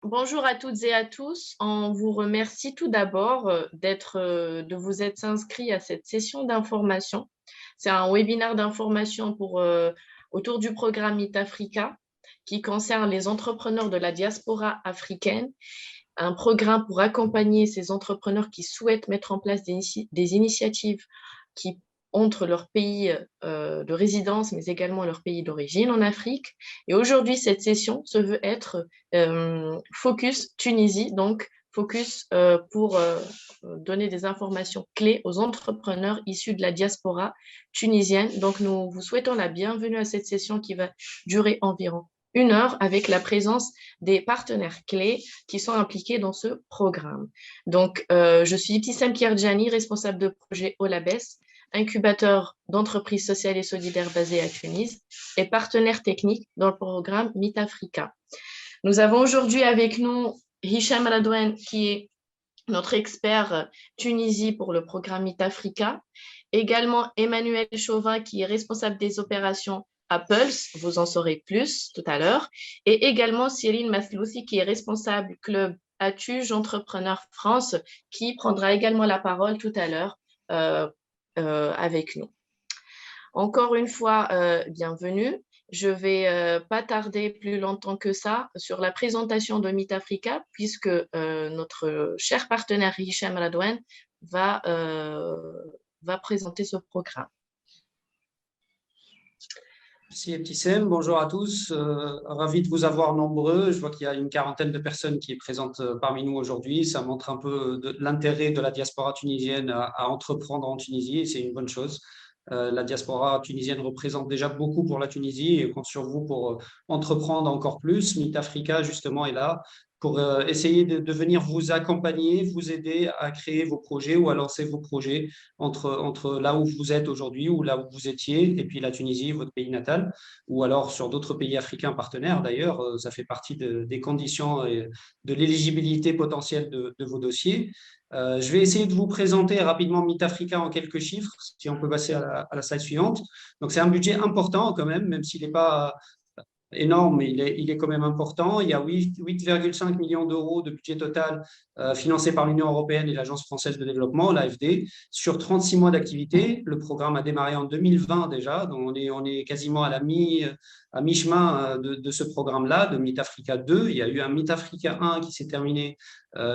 Bonjour à toutes et à tous. On vous remercie tout d'abord de vous être inscrits à cette session d'information. C'est un webinaire d'information autour du programme Meet Africa qui concerne les entrepreneurs de la diaspora africaine, un programme pour accompagner ces entrepreneurs qui souhaitent mettre en place des initiatives qui entre leur pays de résidence, mais également leur pays d'origine en Afrique. Et aujourd'hui, cette session se veut être Focus Tunisie, donc focus pour donner des informations clés aux entrepreneurs issus de la diaspora tunisienne. Donc, nous vous souhaitons la bienvenue à cette session qui va durer environ 1 heure avec la présence des partenaires clés qui sont impliqués dans ce programme. Donc, je suis Ibtissam Kiarjani, responsable de projet Olabes, incubateur d'entreprises sociales et solidaires basé à Tunis et partenaire technique dans le programme Meet Africa. Nous avons aujourd'hui avec nous Hicham Radouane, qui est notre expert Tunisie pour le programme Meet Africa. Également Emmanuel Chauvin, qui est responsable des opérations à Pulse, vous en saurez plus tout à l'heure. Et également Cyril Masloussi, qui est responsable club Atuge Entrepreneur France, qui prendra également la parole tout à l'heure avec nous. Encore une fois, bienvenue. Je ne vais pas tarder plus longtemps que ça sur la présentation de Meet Africa, puisque notre cher partenaire Hicham Radouane va présenter ce programme. Merci Ibtissam, bonjour à tous, ravi de vous avoir nombreux. Je vois qu'il y a une quarantaine de personnes qui sont présentes parmi nous aujourd'hui. Ça montre un peu de l'intérêt de la diaspora tunisienne à entreprendre en Tunisie et c'est une bonne chose. La diaspora tunisienne représente déjà beaucoup pour la Tunisie et compte sur vous pour entreprendre encore plus. Meet Africa, justement, est là pour essayer de venir vous accompagner, vous aider à créer vos projets ou à lancer vos projets entre là où vous êtes aujourd'hui ou là où vous étiez et puis la Tunisie, votre pays natal, ou alors sur d'autres pays africains partenaires. D'ailleurs, ça fait partie des conditions et de l'éligibilité potentielle de vos dossiers. Je vais essayer de vous présenter rapidement Meet Africa en quelques chiffres, si on peut passer à la slide suivante. Donc, c'est un budget important quand même s'il n'est pas énorme, mais il est quand même important. Il y a 8,5 millions d'euros de budget total financé par l'Union européenne et l'Agence française de développement, l'AFD, sur 36 mois d'activité. Le programme a démarré en 2020 déjà, donc on est quasiment à mi-chemin de ce programme-là, de Meet Africa 2. Il y a eu un Meet Africa 1 qui s'est terminé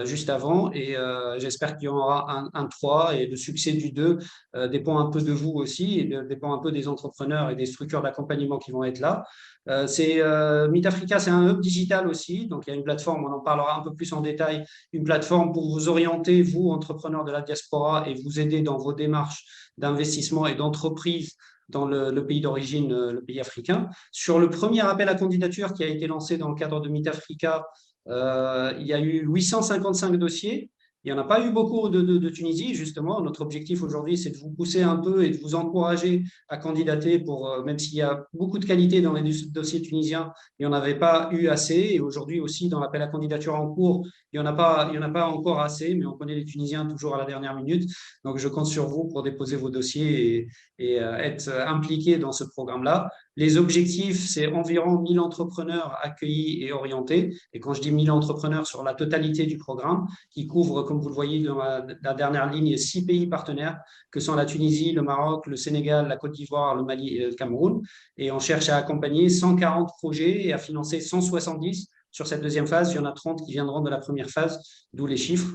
juste avant et j'espère qu'il y en aura un 3 et le succès du 2 dépend un peu de vous aussi et dépend un peu des entrepreneurs et des structures d'accompagnement qui vont être là. Meet Africa, c'est un hub digital aussi, donc il y a une plateforme, on en parlera un peu plus en détail, une plateforme pour vous orienter, vous, entrepreneurs de la diaspora, et vous aider dans vos démarches d'investissement et d'entreprise dans le pays d'origine, le pays africain. Sur le premier appel à candidature qui a été lancé dans le cadre de Meet Africa, il y a eu 855 dossiers. Il n'y en a pas eu beaucoup de Tunisie, justement. Notre objectif aujourd'hui, c'est de vous pousser un peu et de vous encourager à candidater même s'il y a beaucoup de qualité dans les dossiers tunisiens, il n'y en avait pas eu assez. Et aujourd'hui aussi, dans l'appel à candidature en cours, il n'y en a pas encore assez, mais on connaît les Tunisiens toujours à la dernière minute. Donc, je compte sur vous pour déposer vos dossiers et être impliqué dans ce programme-là. Les objectifs, c'est environ 1000 entrepreneurs accueillis et orientés. Et quand je dis 1000 entrepreneurs sur la totalité du programme, qui couvre, comme vous le voyez dans la dernière ligne, 6 pays partenaires, que sont la Tunisie, le Maroc, le Sénégal, la Côte d'Ivoire, le Mali et le Cameroun. Et on cherche à accompagner 140 projets et à financer 170 sur cette deuxième phase. Il y en a 30 qui viendront de la première phase, d'où les chiffres.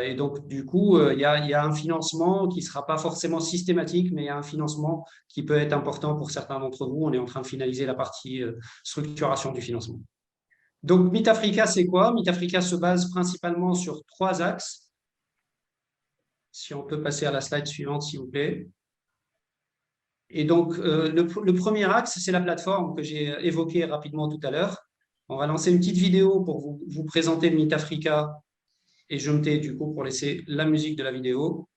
Et donc, du coup, il y a un financement qui ne sera pas forcément systématique, mais il y a un financement qui peut être important pour certains d'entre vous. On est en train de finaliser la partie structuration du financement. Donc, Meet Africa, c'est quoi? Meet Africa se base principalement sur 3 axes. Si on peut passer à la slide suivante, s'il vous plaît. Et donc, le premier axe, c'est la plateforme que j'ai évoquée rapidement tout à l'heure. On va lancer une petite vidéo pour vous présenter Meet Africa. Et je me tais du coup pour laisser la musique de la vidéo.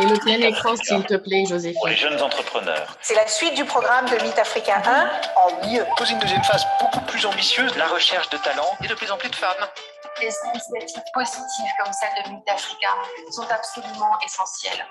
Et le plein écran, s'il te plaît, Joséphine. Pour les jeunes entrepreneurs. C'est la suite du programme de Meet Africa 1 en mieux. Pose une deuxième phase beaucoup plus ambitieuse, la recherche de talents et de plus en plus de femmes. Les initiatives positives comme celle de Meet Africa sont absolument essentielles.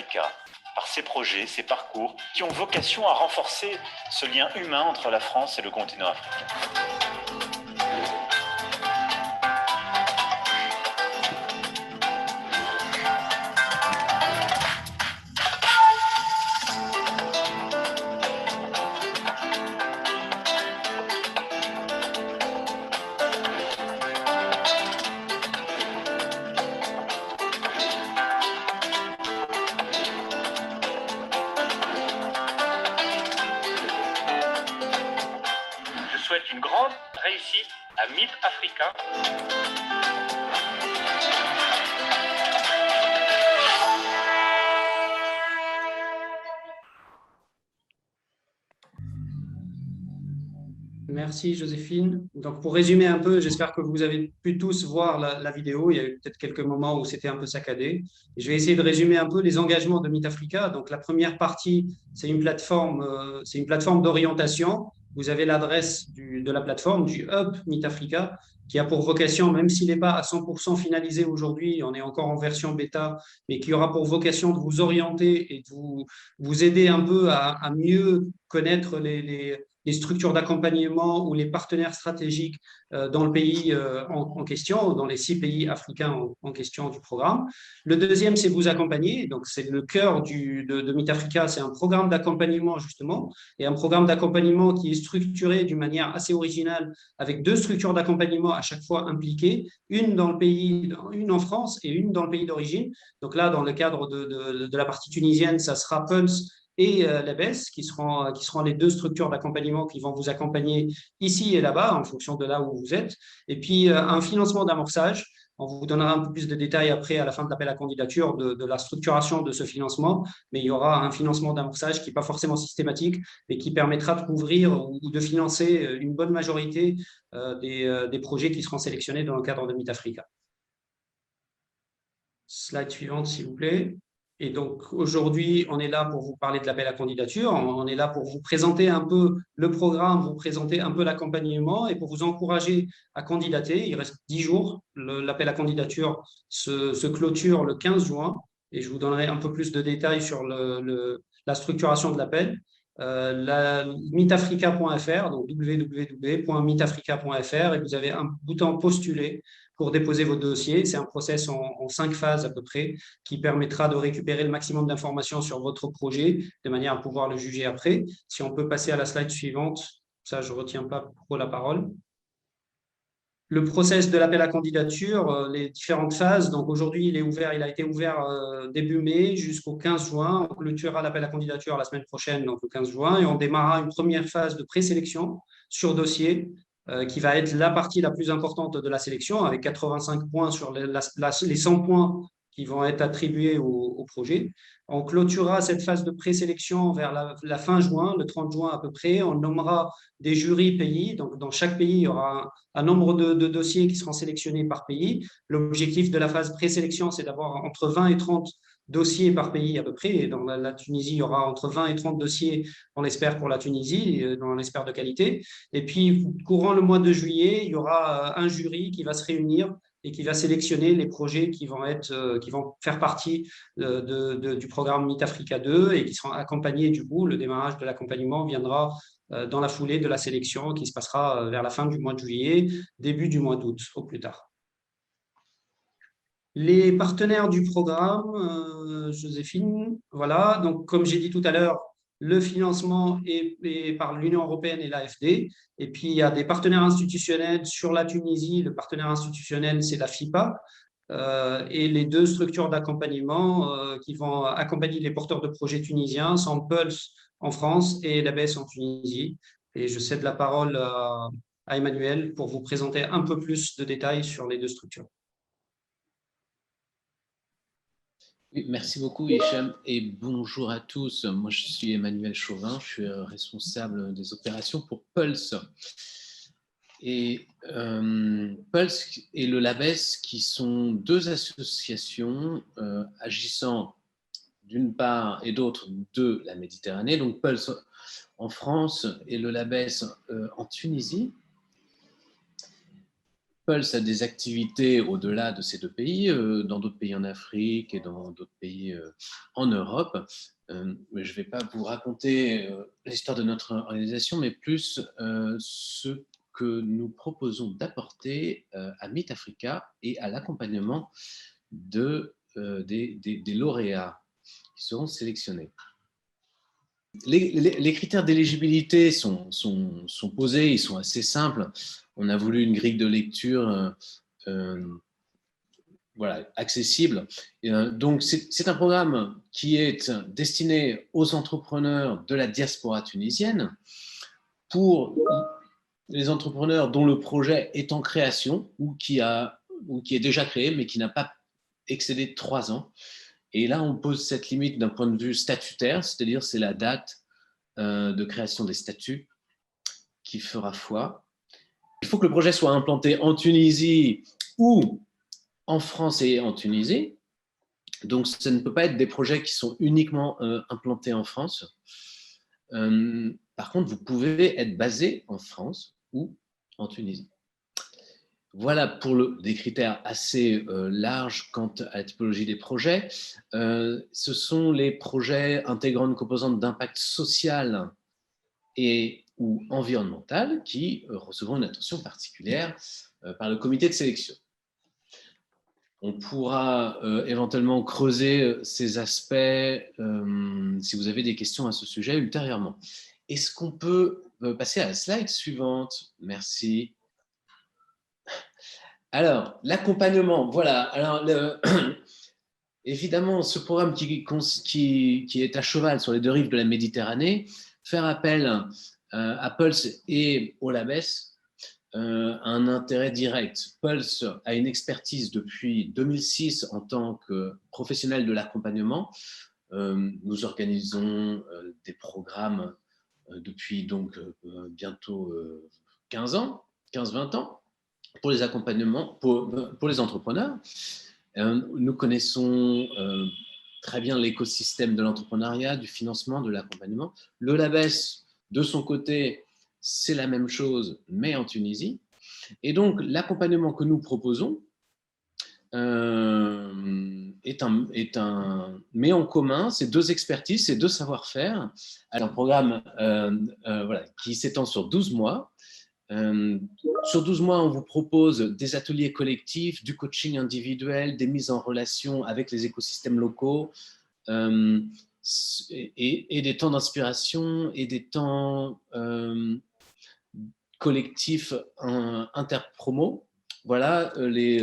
Africa, par ces projets, ces parcours qui ont vocation à renforcer ce lien humain entre la France et le continent africain. Je souhaite une grande réussite à Meet Africa. Merci Joséphine. Donc pour résumer un peu, j'espère que vous avez pu tous voir la vidéo. Il y a eu peut-être quelques moments où c'était un peu saccadé. Et je vais essayer de résumer un peu les engagements de Meet Africa. Donc la première partie, c'est une plateforme d'orientation. Vous avez l'adresse de la plateforme, du hub Meet Africa, qui a pour vocation, même s'il n'est pas à 100% finalisé aujourd'hui, on est encore en version bêta, mais qui aura pour vocation de vous orienter et de vous aider un peu à mieux connaître les structures d'accompagnement ou les partenaires stratégiques dans le pays en question, dans les 6 pays africains en question du programme. Le deuxième, c'est vous accompagner. Donc, c'est le cœur de Meet Africa, c'est un programme d'accompagnement justement, et un programme d'accompagnement qui est structuré d'une manière assez originale, avec 2 structures d'accompagnement à chaque fois impliquées, une dans le pays, une en France et une dans le pays d'origine. Donc là, dans le cadre de la partie tunisienne, ça sera Pulse et l'ABES, qui seront les 2 structures d'accompagnement qui vont vous accompagner ici et là-bas, en fonction de là où vous êtes. Et puis, un financement d'amorçage. On vous donnera un peu plus de détails après, à la fin de l'appel à candidature, de la structuration de ce financement. Mais il y aura un financement d'amorçage qui n'est pas forcément systématique, mais qui permettra de couvrir ou de financer une bonne majorité des projets qui seront sélectionnés dans le cadre de Meet Africa. Slide suivante, s'il vous plaît. Et donc, aujourd'hui, on est là pour vous parler de l'appel à candidature. On est là pour vous présenter un peu le programme, vous présenter un peu l'accompagnement et pour vous encourager à candidater. Il reste 10 jours. L'appel à candidature se clôture le 15 juin et je vous donnerai un peu plus de détails sur la structuration de l'appel. Meetafrica.fr, donc www.meetafrica.fr, et vous avez un bouton postuler pour déposer vos dossiers. C'est un process en 5 phases à peu près qui permettra de récupérer le maximum d'informations sur votre projet de manière à pouvoir le juger après. Si on peut passer à la slide suivante, ça je ne retiens pas trop la parole. Le process de l'appel à candidature, les différentes phases. Donc aujourd'hui, il a été ouvert début mai jusqu'au 15 juin. On clôturera l'appel à candidature la semaine prochaine, donc le 15 juin, et on démarrera une première phase de présélection sur dossier qui va être la partie la plus importante de la sélection, avec 85 points sur les 100 points qui vont être attribués au projet. On clôturera cette phase de présélection vers la fin juin, le 30 juin à peu près. On nommera des jurys pays. Donc, dans chaque pays, il y aura un nombre de dossiers qui seront sélectionnés par pays. L'objectif de la phase présélection, c'est d'avoir entre 20 et 30 dossiers par pays à peu près. Et dans la Tunisie, il y aura entre 20 et 30 dossiers, on l'espère, pour la Tunisie, on l'espère de qualité. Et puis, courant le mois de juillet, il y aura un jury qui va se réunir et qui va sélectionner les projets qui vont faire partie du programme Meet Africa 2 et qui seront accompagnés du coup. Le démarrage de l'accompagnement viendra dans la foulée de la sélection qui se passera vers la fin du mois de juillet, début du mois d'août, au plus tard. Les partenaires du programme, Joséphine, voilà. Donc, comme j'ai dit tout à l'heure, le financement est par l'Union européenne et l'AFD. Et puis, il y a des partenaires institutionnels sur la Tunisie. Le partenaire institutionnel, c'est la FIPA. Et les 2 structures d'accompagnement qui vont accompagner les porteurs de projets tunisiens sont Pulse en France et l'ABES en Tunisie. Et je cède la parole à Emmanuel pour vous présenter un peu plus de détails sur les 2 structures. Oui, merci beaucoup Hicham et bonjour à tous. Moi je suis Emmanuel Chauvin, je suis responsable des opérations pour Pulse. Et Pulse et le LABES qui sont 2 associations agissant d'une part et d'autre de la Méditerranée, donc Pulse en France et le LABES en Tunisie. Pulse a des activités au-delà de ces deux pays, dans d'autres pays en Afrique et dans d'autres pays en Europe. Je ne vais pas vous raconter l'histoire de notre organisation, mais plus ce que nous proposons d'apporter à Meet Africa et à l'accompagnement des lauréats qui seront sélectionnés. Les critères d'éligibilité sont posés, ils sont assez simples. On a voulu une grille de lecture voilà, accessible. Donc, c'est un programme qui est destiné aux entrepreneurs de la diaspora tunisienne, pour les entrepreneurs dont le projet est en création ou qui est déjà créé, mais qui n'a pas excédé 3 ans. Et là, on pose cette limite d'un point de vue statutaire, c'est-à-dire c'est la date de création des statuts qui fera foi. Il faut que le projet soit implanté en Tunisie ou en France et en Tunisie. Donc, ça ne peut pas être des projets qui sont uniquement implantés en France. Par contre, vous pouvez être basé en France ou en Tunisie. Voilà pour des critères assez larges quant à la typologie des projets. Ce sont les projets intégrant une composante d'impact social et ou environnemental qui recevront une attention particulière par le comité de sélection. On pourra éventuellement creuser ces aspects si vous avez des questions à ce sujet ultérieurement. Est-ce qu'on peut passer à la slide suivante? Merci. Alors, l'accompagnement, voilà. Alors, évidemment, ce programme qui est à cheval sur les deux rives de la Méditerranée, faire appel à Pulse et au Labes un intérêt direct. Pulse a une expertise depuis 2006 en tant que professionnel de l'accompagnement. Nous organisons des programmes depuis donc bientôt 15-20 ans pour les accompagnements, pour les entrepreneurs. Nous connaissons très bien l'écosystème de l'entrepreneuriat, du financement, de l'accompagnement. Le Labes, de son côté, c'est la même chose, mais en Tunisie. Et donc, l'accompagnement que nous proposons met en commun ces deux expertises, ces deux savoir-faire. Alors, un programme voilà, qui s'étend sur 12 mois. Sur 12 mois, on vous propose des ateliers collectifs, du coaching individuel, des mises en relation avec les écosystèmes locaux et des temps d'inspiration et des temps collectifs interpromo. Voilà les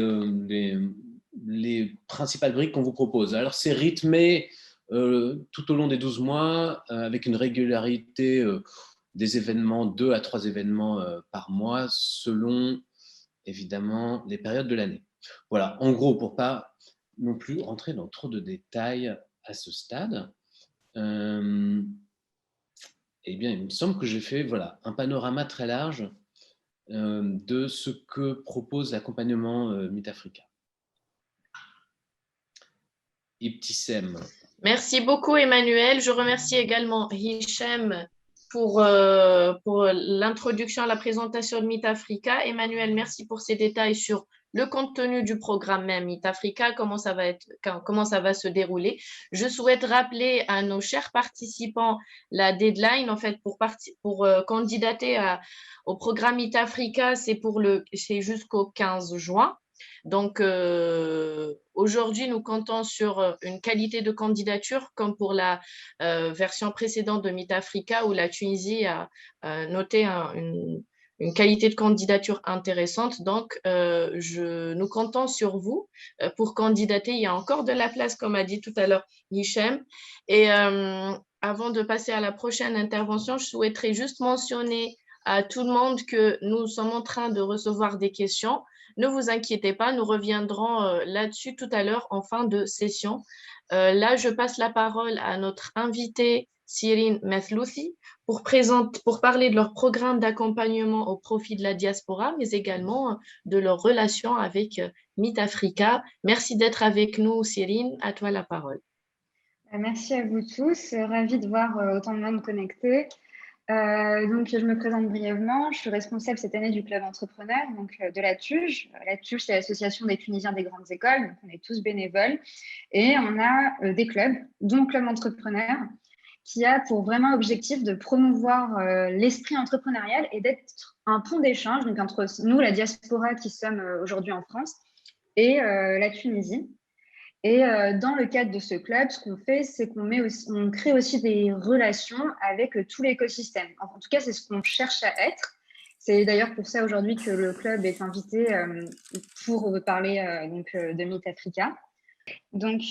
principales briques qu'on vous propose. Alors, c'est rythmé tout au long des 12 mois avec une régularité des événements, 2 à 3 événements par mois, selon évidemment les périodes de l'année. Voilà, en gros, pour ne pas non plus rentrer dans trop de détails à ce stade, eh bien, il me semble que j'ai fait voilà, un panorama très large de ce que propose l'accompagnement Meet Africa. Ibtissem. Merci beaucoup, Emmanuel. Je remercie également Hichem pour l'introduction à la présentation de Meet Africa. Emmanuel, merci pour ces détails sur le contenu du programme même Meet Africa, comment ça va se dérouler. Je souhaite rappeler à nos chers participants la deadline en fait pour candidater au programme Meet Africa, c'est jusqu'au 15 juin. Donc, aujourd'hui, nous comptons sur une qualité de candidature comme pour la version précédente de Meet Africa où la Tunisie a noté une qualité de candidature intéressante. Donc, nous comptons sur vous pour candidater. Il y a encore de la place, comme a dit tout à l'heure Hichem. Et avant de passer à la prochaine intervention, je souhaiterais juste mentionner à tout le monde que nous sommes en train de recevoir des questions. Ne vous inquiétez pas, nous reviendrons là-dessus tout à l'heure en fin de session. Là, je passe la parole à notre invité Sirine Methlouthi pour parler de leur programme d'accompagnement au profit de la diaspora, mais également de leur relation avec Meet Africa. Merci d'être avec nous, Sirine. À toi la parole. Merci à vous tous. Ravie de voir autant de monde connecté. Donc, je me présente brièvement. Je suis responsable cette année du club entrepreneur, donc de la TUJ. La TUJ, c'est l'Association des Tunisiens des grandes écoles. Donc, on est tous bénévoles. Et on a des clubs, dont le club entrepreneur, qui a pour vraiment objectif de promouvoir l'esprit entrepreneurial et d'être un pont d'échange donc entre nous, la diaspora qui sommes aujourd'hui en France, et la Tunisie. Et dans le cadre de ce club, ce qu'on fait, c'est on crée aussi des relations avec tout l'écosystème. En tout cas, c'est ce qu'on cherche à être. C'est d'ailleurs pour ça aujourd'hui que le club est invité pour parler de Meet Africa. Donc,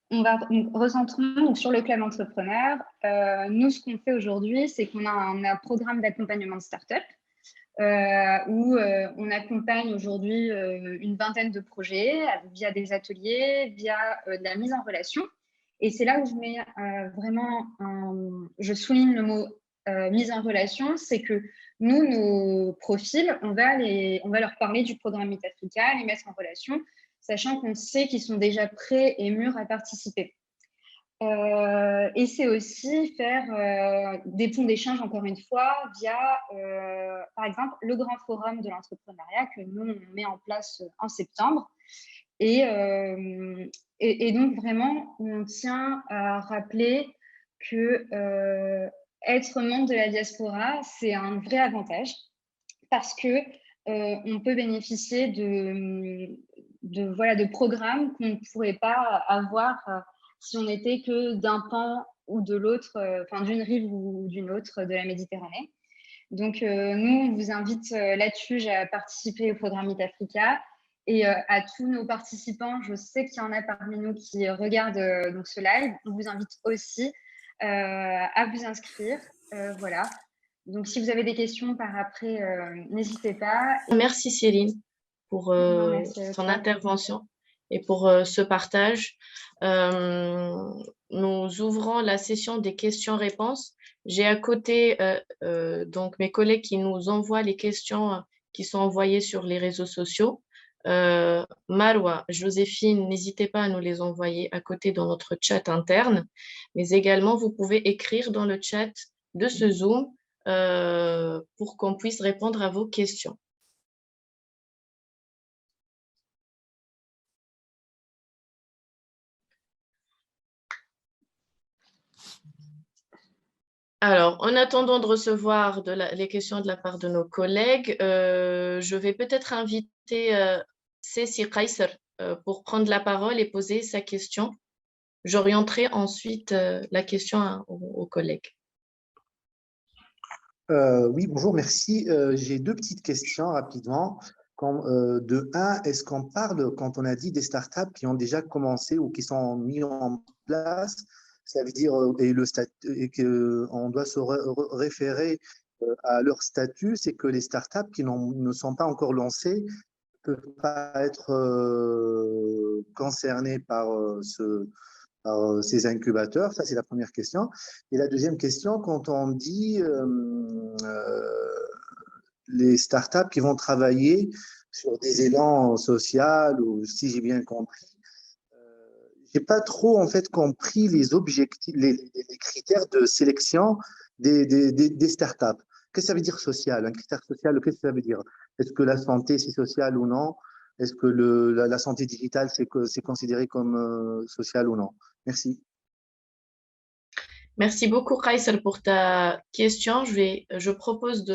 on va recentrons sur le club entrepreneur. Nous, ce qu'on fait aujourd'hui, c'est qu'on a un programme d'accompagnement de start-up où on accompagne aujourd'hui une vingtaine de projets via des ateliers, via de la mise en relation. Et c'est là où je mets je souligne le mot mise en relation, c'est que nous, nos profils, on va leur parler du programme Meet Africa, les mettre en relation, sachant qu'on sait qu'ils sont déjà prêts et mûrs à participer. Et c'est aussi faire des ponts d'échange, encore une fois, via, par exemple, le grand forum de l'entrepreneuriat que nous, on met en place en septembre. Et donc, vraiment, on tient à rappeler que être membre de la diaspora, c'est un vrai avantage parce que on peut bénéficier de programmes qu'on ne pourrait pas avoir si on n'était que d'un pan ou de l'autre, d'une rive ou d'une autre de la Méditerranée. Donc, nous, on vous invite là-dessus à participer au programme Meet Africa et à tous nos participants. Je sais qu'il y en a parmi nous qui regardent donc ce live. On vous invite aussi à vous inscrire. Voilà. Donc, si vous avez des questions par après, n'hésitez pas. Merci Céline pour ton intervention et pour ce partage. Nous ouvrons la session des questions-réponses. J'ai à côté donc mes collègues qui nous envoient les questions qui sont envoyées sur les réseaux sociaux. Marwa, Joséphine, n'hésitez pas à nous les envoyer à côté dans notre chat interne, mais également vous pouvez écrire dans le chat de ce Zoom pour qu'on puisse répondre à vos questions. Alors, en attendant de recevoir les questions de la part de nos collègues, je vais peut-être inviter Cécile Kaiser pour prendre la parole et poser sa question. J'orienterai ensuite la question aux collègues. Oui, bonjour, merci. J'ai deux petites questions rapidement. De un, est-ce qu'on parle, quand on a dit des startups qui ont déjà commencé ou qui sont mis en place, ça veut dire et qu'on doit se référer à leur statut, c'est que les startups qui ne sont pas encore lancées ne peuvent pas être concernées par ces incubateurs. Ça, c'est la première question. Et la deuxième question, quand on dit les startups qui vont travailler sur des élans sociaux, ou si j'ai bien compris, j'ai pas trop en fait compris les objectifs, les critères de sélection des startups. Qu'est-ce que ça veut dire social? Un critère social, qu'est-ce que ça veut dire? Est-ce que la santé c'est social ou non? Est-ce que la santé digitale c'est considéré comme social ou non? Merci. Merci beaucoup, Kaiser, pour ta question. Je propose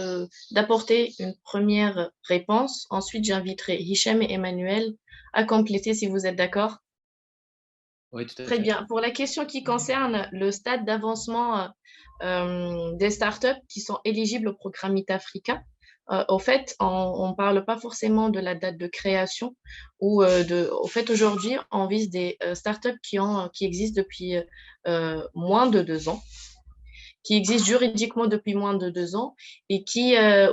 d'apporter une première réponse. Ensuite, j'inviterai Hicham et Emmanuel à compléter si vous êtes d'accord. Oui, tout à fait. Très bien. Pour la question qui concerne le stade d'avancement des startups qui sont éligibles au programme Meet Africa, au fait, on ne parle pas forcément de la date de création ou au fait, aujourd'hui, on vise des startups qui existent depuis moins de 2 ans, qui existent juridiquement depuis moins de 2 ans et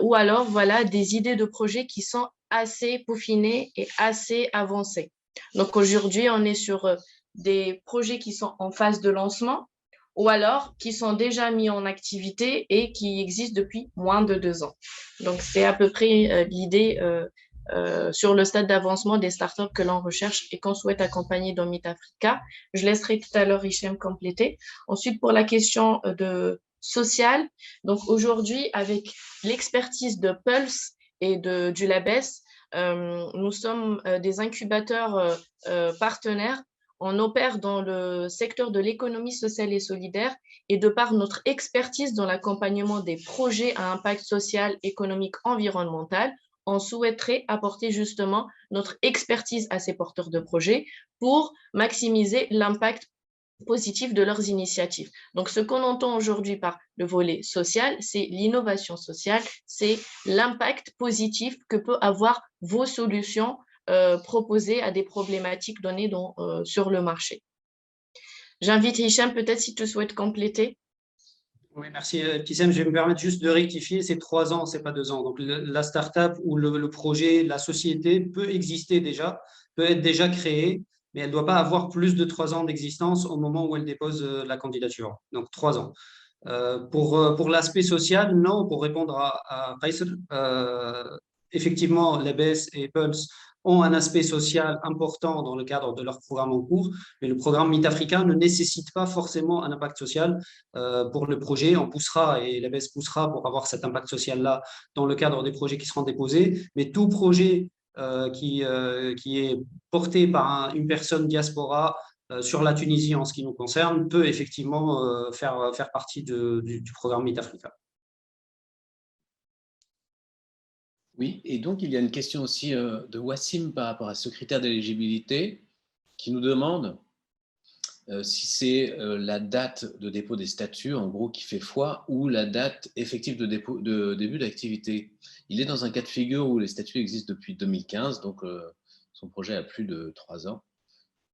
ou alors, voilà, des idées de projets qui sont assez peaufinées et assez avancées. Donc, aujourd'hui, on est sur des projets qui sont en phase de lancement ou alors qui sont déjà mis en activité et qui existent depuis moins de 2 ans. Donc, c'est à peu près l'idée sur le stade d'avancement des startups que l'on recherche et qu'on souhaite accompagner dans Meet Africa. Je laisserai tout à l'heure Hicham compléter. Ensuite, pour la question social. Donc aujourd'hui, avec l'expertise de Pulse et du LABES, nous sommes des incubateurs partenaires. On opère dans le secteur de l'économie sociale et solidaire et de par notre expertise dans l'accompagnement des projets à impact social, économique, environnemental, on souhaiterait apporter justement notre expertise à ces porteurs de projets pour maximiser l'impact positif de leurs initiatives. Donc, ce qu'on entend aujourd'hui par le volet social, c'est l'innovation sociale, c'est l'impact positif que peut avoir vos solutions proposées à des problématiques données sur le marché. J'invite Hicham, peut-être si tu souhaites compléter. Oui, merci. Tissem, je vais me permettre juste de rectifier, c'est 3 ans, c'est pas 2 ans. Donc, la start-up ou le projet, la société peut exister déjà, peut être déjà créée, mais elle ne doit pas avoir plus de 3 ans d'existence au moment où elle dépose la candidature. Donc, 3 ans. Pour l'aspect social, non, pour répondre à Faisal, effectivement, l'EBS et Pulse ont un aspect social important dans le cadre de leur programme en cours, mais le programme Meet Africa ne nécessite pas forcément un impact social pour le projet. On poussera et l'EBS poussera pour avoir cet impact social-là dans le cadre des projets qui seront déposés, mais tout projet qui est porté par une personne diaspora sur la Tunisie en ce qui nous concerne peut effectivement faire partie du programme Meet Africa. Oui, et donc il y a une question aussi de Wassim par rapport à ce critère d'éligibilité qui nous demande si c'est la date de dépôt des statuts, en gros, qui fait foi, ou la date effective de début d'activité. Il est dans un cas de figure où les statuts existent depuis 2015, donc son projet a plus de 3 ans,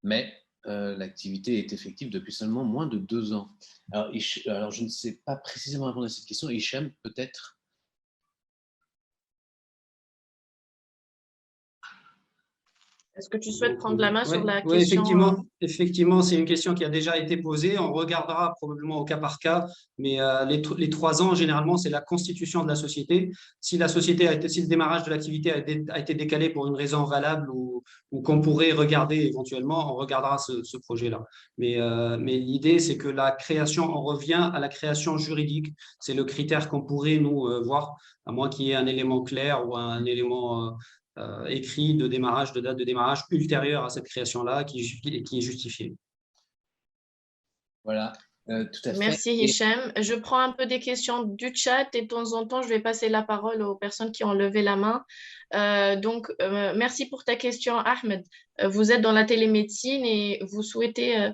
mais l'activité est effective depuis seulement moins de 2 ans. Alors, je ne sais pas précisément répondre à cette question. Hicham, peut-être? Est-ce que tu souhaites prendre la main sur la oui, question? effectivement, c'est une question qui a déjà été posée. On regardera probablement au cas par cas, mais les 3 ans, généralement, c'est la constitution de la société. Si le démarrage de l'activité a été décalé pour une raison valable ou qu'on pourrait regarder éventuellement, on regardera ce projet-là. Mais l'idée, c'est que la création, on revient à la création juridique. C'est le critère qu'on pourrait, nous, voir, à moins qu'il y ait un élément clair ou un élément écrit de date de démarrage ultérieure à cette création-là qui est justifiée. Voilà, tout à fait. Merci Hicham. Je prends un peu des questions du chat et de temps en temps, je vais passer la parole aux personnes qui ont levé la main. Merci pour ta question, Ahmed. Vous êtes dans la télémédecine et vous souhaitez...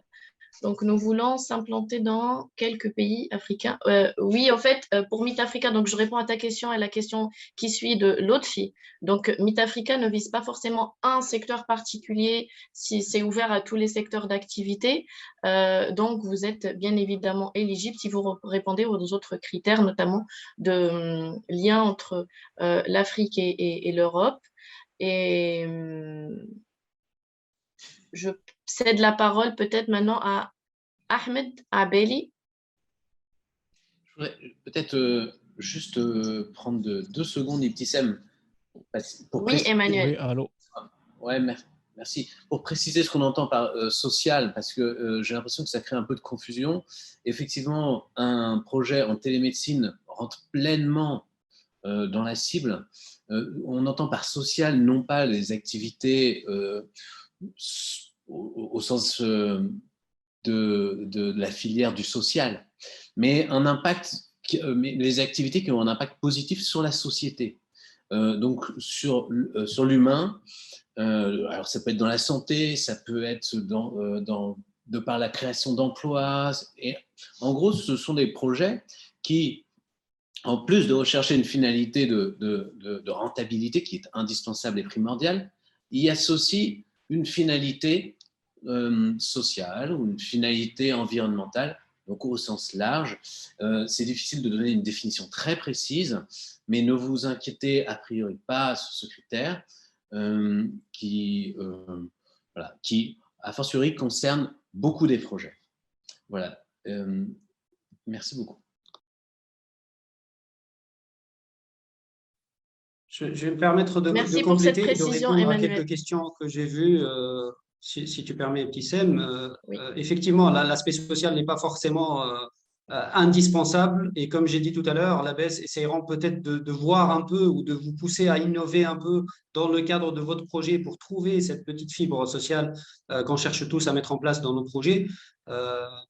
Donc, nous voulons s'implanter dans quelques pays africains. Oui, en fait, pour Meet Africa, donc je réponds à ta question et la question qui suit de l'autre fille. Donc, Meet Africa ne vise pas forcément un secteur particulier si c'est ouvert à tous les secteurs d'activité. Donc, vous êtes bien évidemment éligible si vous répondez aux autres critères, notamment de lien entre l'Afrique et l'Europe. Et je cède la parole peut-être maintenant à Ahmed Abeli. Je voudrais peut-être juste prendre 2 secondes, Ibtissem. Oui, Emmanuel. Oui, allô. Ouais, merci. Pour préciser ce qu'on entend par social, parce que j'ai l'impression que ça crée un peu de confusion. Effectivement, un projet en télémédecine rentre pleinement dans la cible. On entend par social non pas les activités au sens de la filière du social, mais mais les activités qui ont un impact positif sur la société. Donc sur l'humain. Alors ça peut être dans la santé, ça peut être de par la création d'emplois. Et en gros, ce sont des projets qui, en plus de rechercher une finalité de rentabilité qui est indispensable et primordiale, y associent une finalité sociale ou une finalité environnementale, donc au sens large. C'est difficile de donner une définition très précise, mais ne vous inquiétez a priori pas sur ce critère qui, a fortiori, concerne beaucoup des projets. Voilà. Merci beaucoup. Je vais me permettre de compléter et de répondre à quelques questions que j'ai vues, si tu permets, Ibtissem. Oui. Effectivement, l'aspect social n'est pas forcément indispensable. Et comme j'ai dit tout à l'heure, l'ABS essayeront peut-être de voir un peu ou de vous pousser à innover un peu dans le cadre de votre projet pour trouver cette petite fibre sociale qu'on cherche tous à mettre en place dans nos projets.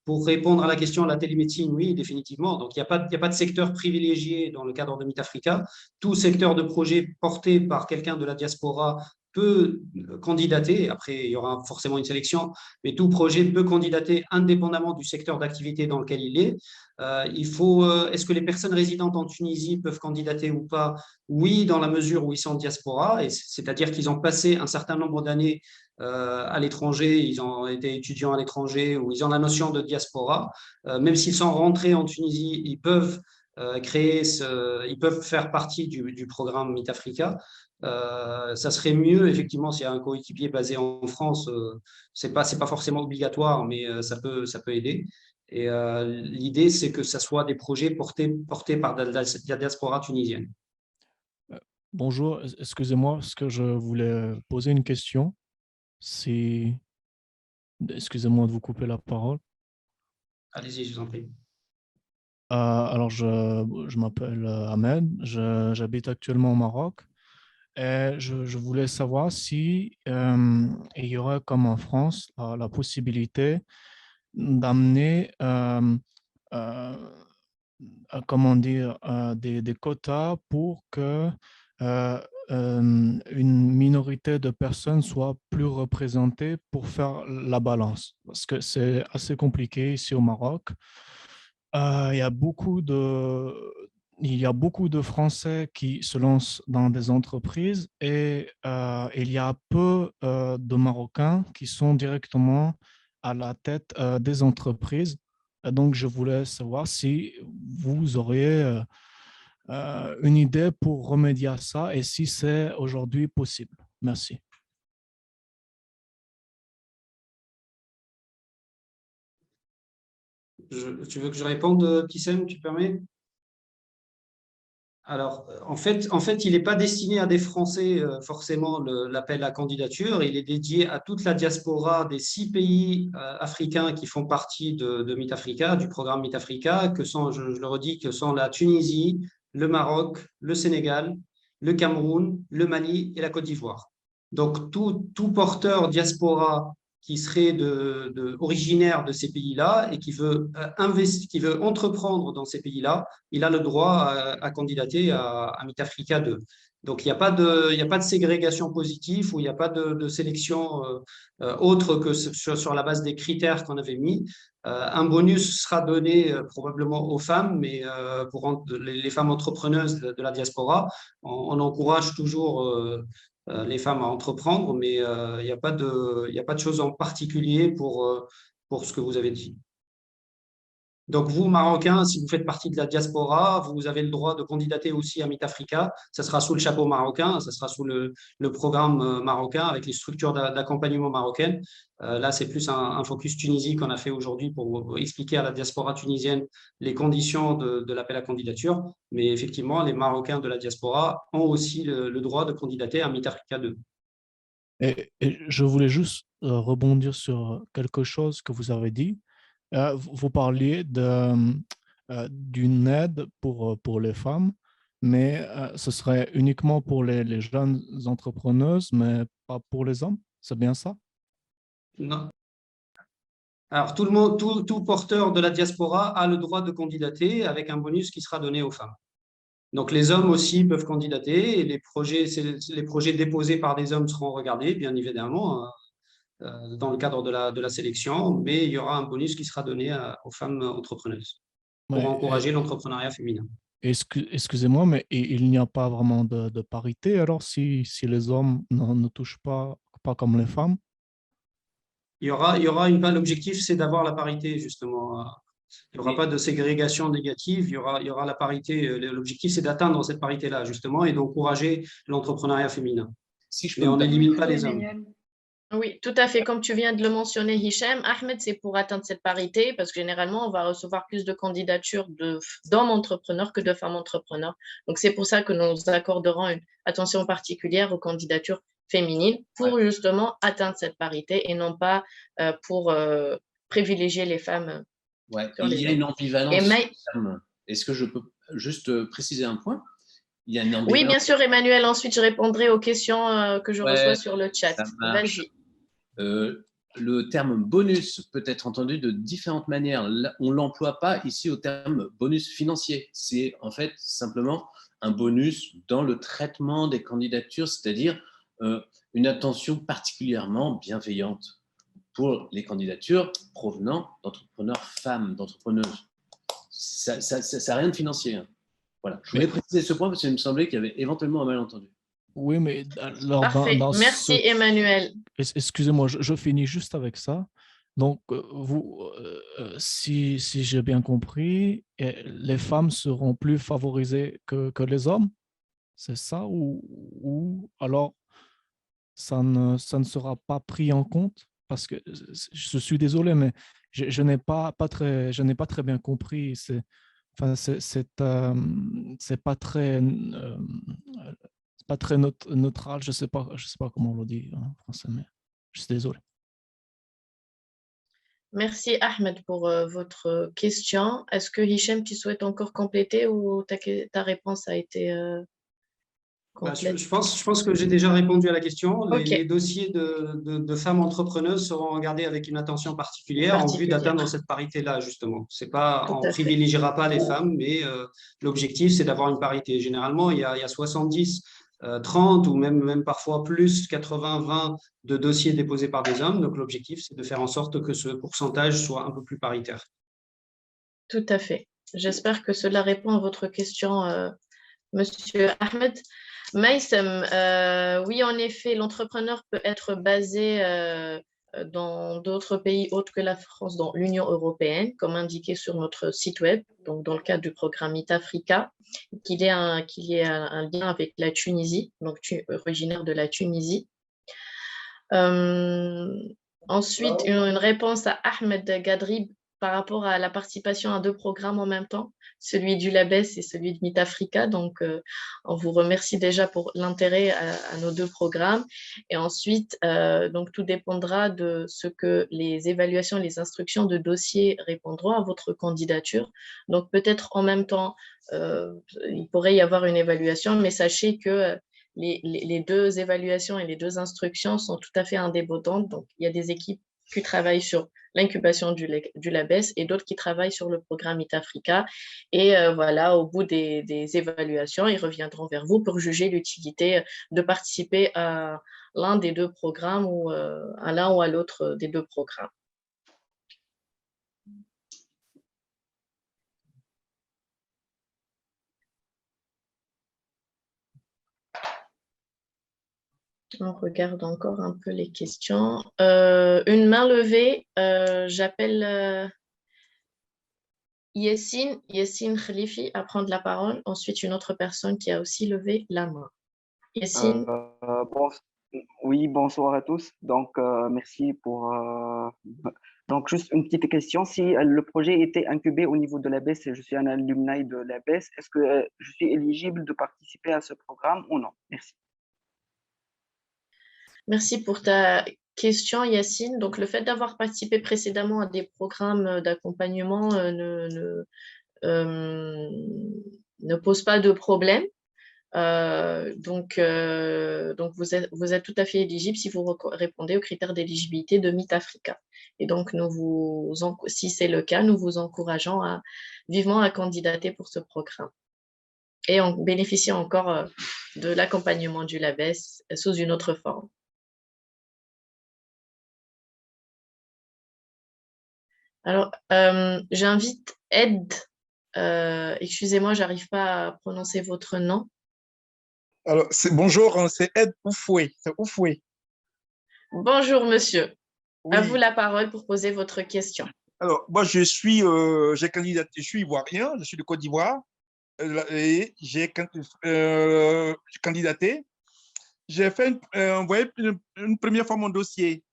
Pour répondre à la question de la télémédecine, oui, définitivement. Donc, il n'y a pas de secteur privilégié dans le cadre de Meet Africa. Tout secteur de projet porté par quelqu'un de la diaspora peut candidater. Après, il y aura forcément une sélection, mais tout projet peut candidater indépendamment du secteur d'activité dans lequel il est. Est-ce que les personnes résidentes en Tunisie peuvent candidater ou pas? Oui, dans la mesure où ils sont en diaspora, c'est-à-dire qu'ils ont passé un certain nombre d'années à l'étranger, ils ont été étudiants à l'étranger ou ils ont la notion de diaspora. Même s'ils sont rentrés en Tunisie, ils peuvent ils peuvent faire partie du programme Meet Africa. Ça serait mieux, effectivement, s'il y a un coéquipier basé en France, c'est pas forcément obligatoire, mais ça peut aider. Et l'idée, c'est que ça soit des projets portés par la diaspora tunisienne. Bonjour, excusez-moi, parce que je voulais poser une question. Excusez-moi de vous couper la parole. Allez-y, je vous en prie. Alors, je m'appelle Ahmed, j'habite actuellement au Maroc et je voulais savoir si il y aurait, comme en France, la possibilité d'amener, comment dire, des quotas pour que une minorité de personnes soit plus représentée pour faire la balance. Parce que c'est assez compliqué ici au Maroc. Il y a beaucoup de Français qui se lancent dans des entreprises et il y a peu de Marocains qui sont directement à la tête des entreprises. Donc, je voulais savoir si vous auriez une idée pour remédier à ça et si c'est aujourd'hui possible. Merci. Tu veux que je réponde, Tissem, tu permets? Alors, en fait, il n'est pas destiné à des Français, forcément, l'appel à candidature. Il est dédié à toute la diaspora des 6 pays africains qui font partie de Meet Africa, du programme Meet Africa, que sont, je le redis, que sont la Tunisie, le Maroc, le Sénégal, le Cameroun, le Mali et la Côte d'Ivoire. Donc, tout porteur diaspora qui serait originaire de ces pays-là et qui veut qui veut entreprendre dans ces pays-là, il a le droit à candidater à Meet Africa 2. Donc, il n'y a pas de ségrégation positive ou il n'y a pas de sélection autre que sur la base des critères qu'on avait mis. Un bonus sera donné probablement aux femmes, mais pour les femmes entrepreneuses de la diaspora, on encourage toujours les femmes à entreprendre, mais il n'y a pas de choses en particulier pour ce que vous avez dit. Donc, vous, Marocains, si vous faites partie de la diaspora, vous avez le droit de candidater aussi à Meet Africa. Ça sera sous le chapeau marocain, ça sera sous le programme marocain avec les structures d'accompagnement marocaines. Là, c'est plus un focus Tunisie qu'on a fait aujourd'hui pour expliquer à la diaspora tunisienne les conditions de l'appel à candidature. Mais effectivement, les Marocains de la diaspora ont aussi le droit de candidater à Meet Africa 2. Et je voulais juste rebondir sur quelque chose que vous avez dit. Vous parliez d'une aide pour les femmes, mais ce serait uniquement pour les jeunes entrepreneuses, mais pas pour les hommes. C'est bien ça? Non. Alors, tout porteur de la diaspora a le droit de candidater avec un bonus qui sera donné aux femmes. Donc, les hommes aussi peuvent candidater et les projets déposés par des hommes seront regardés, bien évidemment, dans le cadre de la sélection, mais il y aura un bonus qui sera donné aux femmes entrepreneuses pour encourager l'entrepreneuriat féminin. Excusez-moi, mais il n'y a pas vraiment de parité alors si les hommes ne touchent pas comme les femmes? Il y aura l'objectif, c'est d'avoir la parité, justement. Il n'y aura pas de ségrégation négative, il y aura la parité. L'objectif, c'est d'atteindre cette parité-là, justement, et d'encourager l'entrepreneuriat féminin. Mais on n'élimine pas les hommes. Oui, tout à fait. Comme tu viens de le mentionner, Hicham, Ahmed, c'est pour atteindre cette parité parce que généralement, on va recevoir plus de candidatures d'hommes entrepreneurs que de femmes entrepreneurs. Donc, c'est pour ça que nous accorderons une attention particulière aux candidatures féminines pour justement atteindre cette parité et non pas pour privilégier les femmes Ouais, sur il les y a une hommes. ambivalence. Et Est-ce que je peux juste préciser un point? Il y a une oui, bien ambivalence. sûr, Emmanuel. Ensuite, je répondrai aux questions que je reçois Ouais, sur le chat. ça marche. Vas-y. Le terme bonus peut être entendu de différentes manières. Là, on ne l'emploie pas ici au terme bonus financier. C'est en fait simplement un bonus dans le traitement des candidatures, c'est-à-dire une attention particulièrement bienveillante pour les candidatures provenant d'entrepreneurs femmes, d'entrepreneuses. Ça n'a rien de financier. Hein. Voilà. Je voulais préciser ce point parce qu'il me semblait qu'il y avait éventuellement un malentendu. Oui, mais alors Parfait. Merci, Emmanuel. Excusez-moi, je finis juste avec ça. Donc, si j'ai bien compris, les femmes seront plus favorisées que les hommes, c'est ça? Ou alors, ça ne sera pas pris en compte? Parce que je suis désolé, mais je n'ai pas très bien compris. Enfin, c'est pas très, neutral. Je sais pas comment on le dit en français, mais je suis désolé. Merci, Ahmed, pour votre question. Est-ce que Hichem, tu souhaites encore compléter ou ta réponse a été complète? Je pense que j'ai déjà répondu à la question. Les Ok. dossiers de femmes entrepreneuses seront regardés avec une attention particulière en vue d'atteindre cette parité-là, justement. Tout On ne à fait. privilégiera pas les femmes, mais l'objectif, c'est d'avoir une parité. Généralement, il y a 70, 30 ou même parfois plus, 80, 20 de dossiers déposés par des hommes. Donc, l'objectif, c'est de faire en sorte que ce pourcentage soit un peu plus paritaire. Tout à fait. J'espère que cela répond à votre question, Monsieur Ahmed. Maïsem, oui, en effet, l'entrepreneur peut être basé dans d'autres pays autres que la France, dans l'Union européenne, comme indiqué sur notre site web, donc dans le cadre du programme Meet Africa, qu'il y ait un lien avec la Tunisie, donc originaire de la Tunisie. Ensuite, une réponse à Ahmed Gadrib par rapport à la participation à 2 programmes en même temps, celui du LABES et celui de Meet Africa. Donc, on vous remercie déjà pour l'intérêt à nos 2 programmes. Et ensuite, donc, tout dépendra de ce que les évaluations, les instructions de dossier répondront à votre candidature. Donc, peut-être en même temps, il pourrait y avoir une évaluation, mais sachez que les 2 évaluations et les 2 instructions sont tout à fait indépendantes. Donc, il y a des équipes qui travaillent sur l'incubation du LABES et d'autres qui travaillent sur le programme Meet Africa. Et voilà, au bout des évaluations, ils reviendront vers vous pour juger l'utilité de participer à l'un des 2 programmes ou à l'un ou à l'autre des 2 programmes. On regarde encore un peu les questions. Une main levée, j'appelle Yessine Khalifi à prendre la parole. Ensuite, une autre personne qui a aussi levé la main. Yessine. Oui, bonsoir à tous. Donc, merci pour... Donc, juste une petite question. Si le projet était incubé au niveau de l'ABES et je suis un alumni de l'ABES, est-ce que je suis éligible de participer à ce programme ou non? Merci. Merci pour ta question, Yacine. Donc, le fait d'avoir participé précédemment à des programmes d'accompagnement ne pose pas de problème. Donc, vous êtes tout à fait éligible si vous répondez aux critères d'éligibilité de Meet Africa. Et donc, si c'est le cas, nous vous encourageons vivement à candidater pour ce programme. Et on bénéficie encore de l'accompagnement du LABES sous une autre forme. Alors, j'invite Ed. Excusez-moi, j'arrive pas à prononcer votre nom. Alors, bonjour, c'est Ed Oufoué. C'est Oufoué. Bonjour, monsieur. Oui. À vous la parole pour poser votre question. Alors, moi, j'ai candidaté, je suis ivoirien, je suis de Côte d'Ivoire, et j'ai candidaté. J'ai fait envoyé une première fois mon dossier,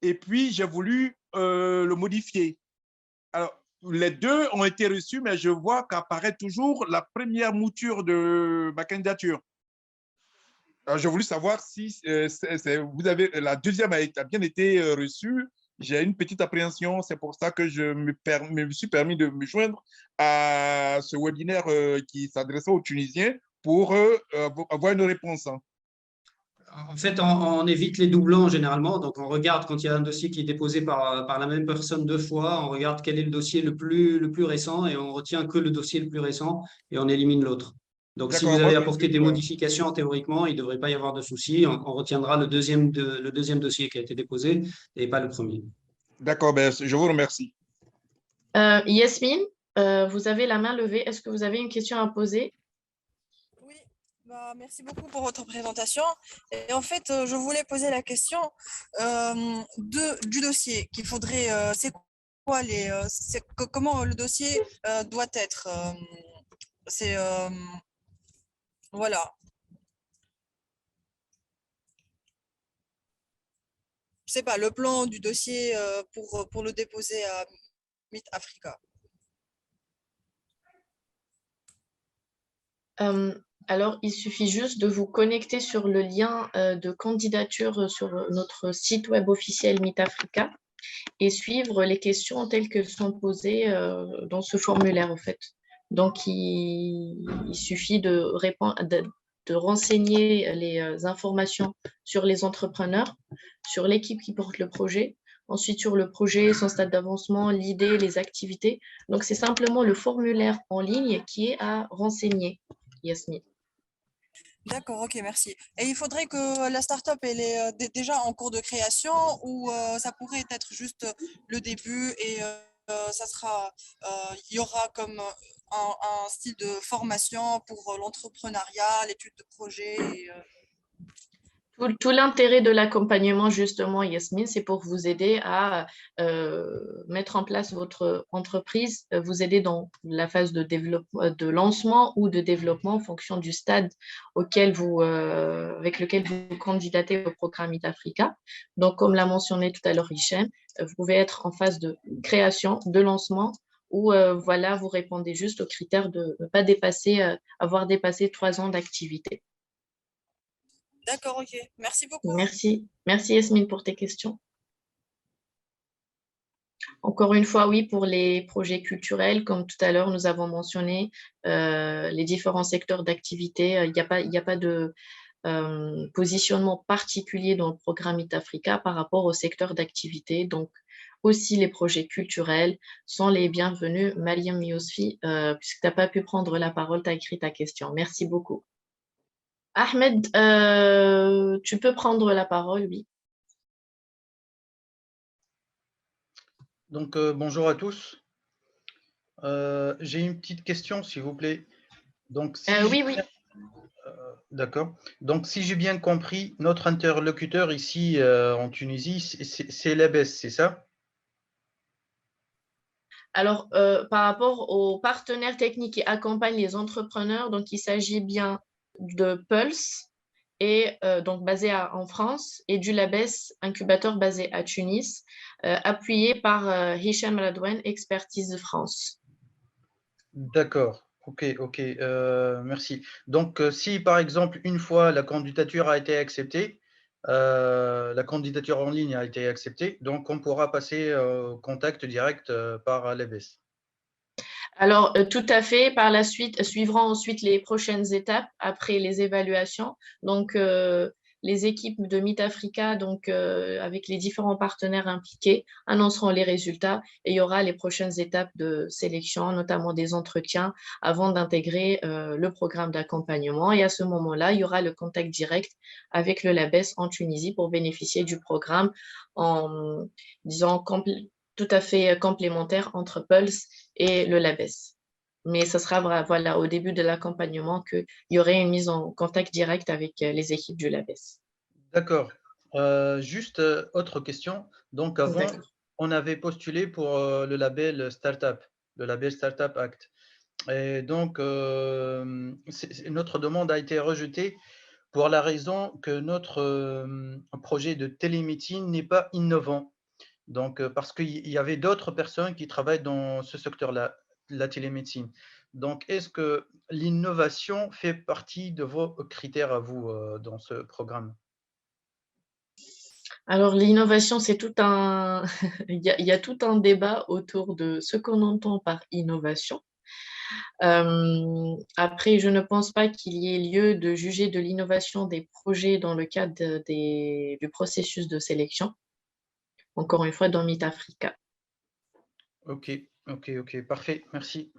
et puis j'ai voulu le modifier. Alors, les 2 ont été reçus, mais je vois qu'apparaît toujours la première mouture de ma candidature. Alors, j'ai voulu savoir si la deuxième a bien été reçue, j'ai une petite appréhension. C'est pour ça que je me suis permis de me joindre à ce webinaire qui s'adressait aux Tunisiens pour avoir une réponse. En fait, on évite les doublons généralement. Donc, on regarde quand il y a un dossier qui est déposé par la même personne deux fois, on regarde quel est le dossier le plus récent et on retient que le dossier le plus récent et on élimine l'autre. Donc, si vous D'accord, moi avez je apporté suis, des modifications, théoriquement, il ne devrait pas y avoir de souci. On retiendra le deuxième dossier qui a été déposé et pas le premier. d'accord, ben, je vous remercie. Yasmine, vous avez la main levée. Est-ce que vous avez une question à poser? Oui, bah, merci beaucoup pour votre présentation. Et en fait, je voulais poser la question du dossier qu'il faudrait. C'est quoi comment le dossier doit être C'est voilà. Je sais pas, le plan du dossier pour le déposer à Meet Africa. Alors, il suffit juste de vous connecter sur le lien de candidature sur notre site web officiel Meet Africa et suivre les questions telles qu'elles sont posées dans ce formulaire, en fait. Donc, il suffit de répondre, de renseigner les informations sur les entrepreneurs, sur l'équipe qui porte le projet, ensuite sur le projet, son stade d'avancement, l'idée, les activités. Donc, c'est simplement le formulaire en ligne qui est à renseigner, Yasmine. D'accord, ok, merci. Et il faudrait que la startup elle est déjà en cours de création ou ça pourrait être juste le début et ça sera, il y aura comme un style de formation pour l'entrepreneuriat, l'étude de projet. Tout l'intérêt de l'accompagnement, justement, Yasmine, c'est pour vous aider à mettre en place votre entreprise, vous aider dans la phase de développement, de lancement ou de développement en fonction du stade avec lequel vous candidatez au programme Meet Africa. Donc, comme l'a mentionné tout à l'heure Hichem, vous pouvez être en phase de création, de lancement, où voilà, vous répondez juste aux critères de ne pas avoir dépassé 3 ans d'activité. D'accord, ok. Merci beaucoup. Merci. Merci Yasmine pour tes questions. Encore une fois, oui, pour les projets culturels, comme tout à l'heure, nous avons mentionné les différents secteurs d'activité. Il n'y a pas de positionnement particulier dans le programme Meet Africa par rapport au secteur d'activité. Donc, aussi les projets culturels sont les bienvenus. Mariam Yousfi, puisque tu n'as pas pu prendre la parole, tu as écrit ta question. Merci beaucoup. Ahmed, tu peux prendre la parole, oui. Donc, bonjour à tous. J'ai une petite question, s'il vous plaît. Donc, oui. D'accord. Donc, si j'ai bien compris, notre interlocuteur ici en Tunisie, c'est l'ABES, c'est ça? Alors, par rapport aux partenaires techniques qui accompagnent les entrepreneurs, donc il s'agit bien de Pulse, et donc basé en France, et du Labes, incubateur basé à Tunis, appuyé par Hicham Radouane, Expertise France. D'accord. Ok, merci. Donc, si par exemple, une fois la candidature a été acceptée, la candidature en ligne a été acceptée, donc on pourra passer contact direct par l'ABS. Alors, tout à fait. Par la suite, suivront ensuite les prochaines étapes après les évaluations. Donc, les équipes de Meet Africa, donc, avec les différents partenaires impliqués, annonceront les résultats et il y aura les prochaines étapes de sélection, notamment des entretiens, avant d'intégrer le programme d'accompagnement. Et à ce moment-là, il y aura le contact direct avec le Labes en Tunisie pour bénéficier du programme en, disons, tout à fait complémentaire entre Pulse et le Labes. Mais ce sera voilà, au début de l'accompagnement qu'il y aurait une mise en contact direct avec les équipes du Labes. D'accord. Juste autre question. Donc, avant, on avait postulé pour le label Startup, le label Startup Act. Et donc, notre demande a été rejetée pour la raison que notre projet de télémédecine n'est pas innovant. Donc, parce qu'il y avait d'autres personnes qui travaillent dans ce secteur-là, la télémédecine. Donc, est-ce que l'innovation fait partie de vos critères à vous dans ce programme? Alors, l'innovation, c'est tout un... il y a tout un débat autour de ce qu'on entend par innovation. Après, je ne pense pas qu'il y ait lieu de juger de l'innovation des projets dans le cadre du processus de sélection. Encore une fois, dans Meet Africa. Ok, parfait, merci.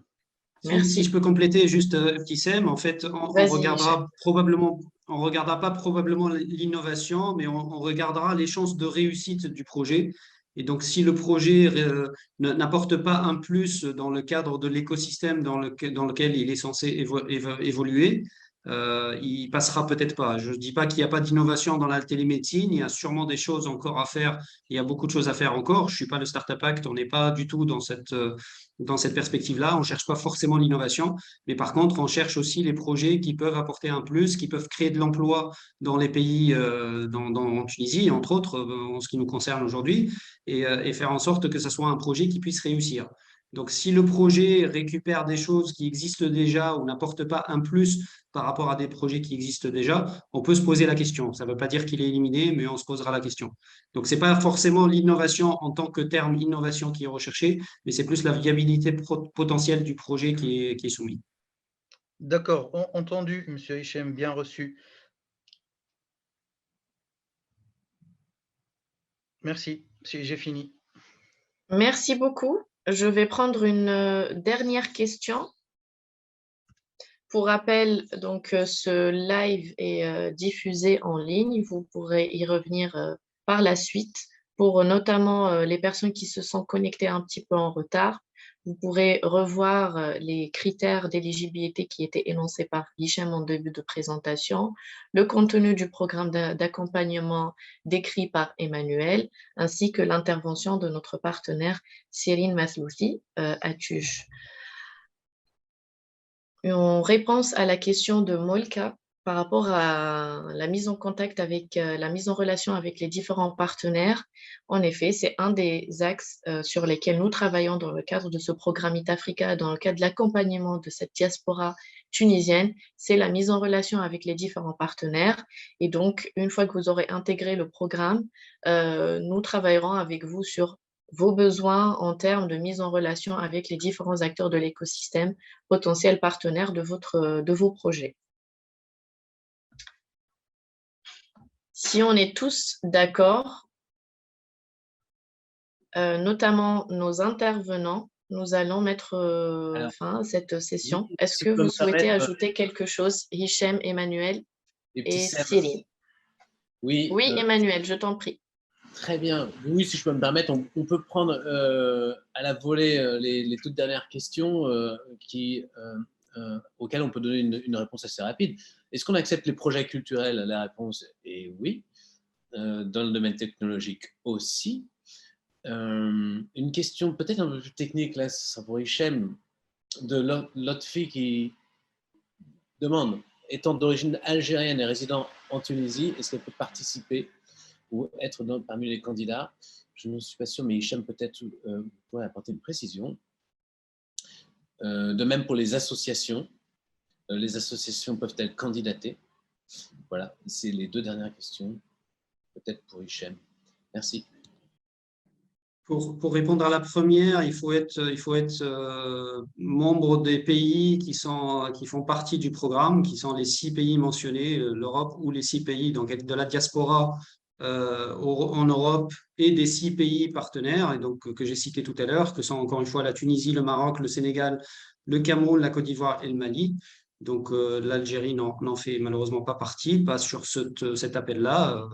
Si je peux compléter juste, Tissem, en fait, on regardera pas probablement l'innovation, mais on regardera les chances de réussite du projet. Et donc, si le projet n'apporte pas un plus dans le cadre de l'écosystème dans lequel il est censé évoluer, il passera peut-être pas. Je ne dis pas qu'il n'y a pas d'innovation dans la télémédecine, il y a sûrement des choses encore à faire, il y a beaucoup de choses à faire encore. Je ne suis pas le Startup Act, on n'est pas du tout dans cette perspective-là. On ne cherche pas forcément l'innovation, mais par contre, on cherche aussi les projets qui peuvent apporter un plus, qui peuvent créer de l'emploi dans les pays, en Tunisie, entre autres, en ce qui nous concerne aujourd'hui, et faire en sorte que ce soit un projet qui puisse réussir. Donc, si le projet récupère des choses qui existent déjà ou n'apporte pas un plus par rapport à des projets qui existent déjà, on peut se poser la question. Ça ne veut pas dire qu'il est éliminé, mais on se posera la question. Donc, ce n'est pas forcément l'innovation en tant que terme innovation qui est recherché, mais c'est plus la viabilité potentielle du projet qui est soumis. D'accord, entendu, Monsieur Hichem, bien reçu. Merci, j'ai fini. Merci beaucoup. Je vais prendre une dernière question. Pour rappel, donc, ce live est diffusé en ligne. Vous pourrez y revenir par la suite. Pour notamment les personnes qui se sont connectées un petit peu en retard, vous pourrez revoir les critères d'éligibilité qui étaient énoncés par Hichem en début de présentation, le contenu du programme d'accompagnement décrit par Emmanuel, ainsi que l'intervention de notre partenaire Cyril Maslouthi à TUJ. En réponse à la question de Molka par rapport à la mise en contact avec la mise en relation avec les différents partenaires, en effet, c'est un des axes sur lesquels nous travaillons dans le cadre de ce programme Meet Africa, dans le cadre de l'accompagnement de cette diaspora tunisienne, c'est la mise en relation avec les différents partenaires. Et donc, une fois que vous aurez intégré le programme, nous travaillerons avec vous sur vos besoins en termes de mise en relation avec les différents acteurs de l'écosystème, potentiels partenaires de vos projets. Si on est tous d'accord, notamment nos intervenants, nous allons mettre fin à cette session. Est-ce que vous souhaitez ajouter quelque chose, Hichem, Emmanuel et Cyril? Oui, Emmanuel, je t'en prie. Très bien. Oui, si je peux me permettre, on peut prendre à la volée les toutes dernières questions auxquelles on peut donner une réponse assez rapide. Est-ce qu'on accepte les projets culturels? La réponse est oui. Dans le domaine technologique aussi. Une question peut-être un peu plus technique, là, ce sera pour Hichem, de Lotfi qui demande, étant d'origine algérienne et résident en Tunisie, est-ce qu'elle peut participer ou être parmi les candidats? Je ne suis pas sûr, mais Hichem peut-être pourrait apporter une précision. De même pour les associations peuvent-elles candidater? Voilà, c'est les deux dernières questions, peut-être pour Hichem. Merci. Pour répondre à la première, il faut être membre des pays qui font partie du programme, qui sont les 6 pays mentionnés, l'Europe ou les 6 pays donc de la diaspora en Europe et des 6 pays partenaires, et donc, que j'ai cités tout à l'heure, que sont encore une fois la Tunisie, le Maroc, le Sénégal, le Cameroun, la Côte d'Ivoire et le Mali. Donc l'Algérie n'en fait malheureusement pas partie, pas sur cet appel-là.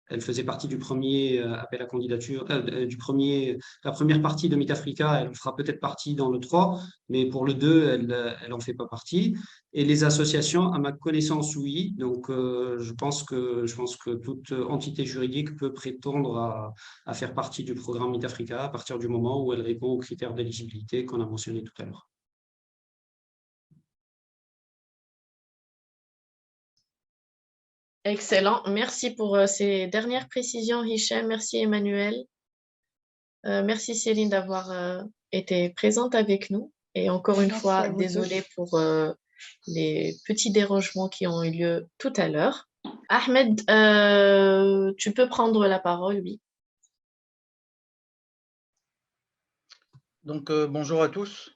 Elle faisait partie du premier appel à candidature, la première partie de Meet Africa. Elle fera peut-être partie dans le 3, mais pour le 2, elle n'en fait pas partie. Et les associations, à ma connaissance, oui. Donc, je pense que toute entité juridique peut prétendre à faire partie du programme Meet Africa à partir du moment où elle répond aux critères d'éligibilité qu'on a mentionnés tout à l'heure. Excellent. Merci pour ces dernières précisions, Hichem. Merci, Emmanuel. Merci, Céline, d'avoir été présente avec nous. Et encore une fois, désolée pour les petits dérangements qui ont eu lieu tout à l'heure. Ahmed, tu peux prendre la parole, oui. Donc, bonjour à tous.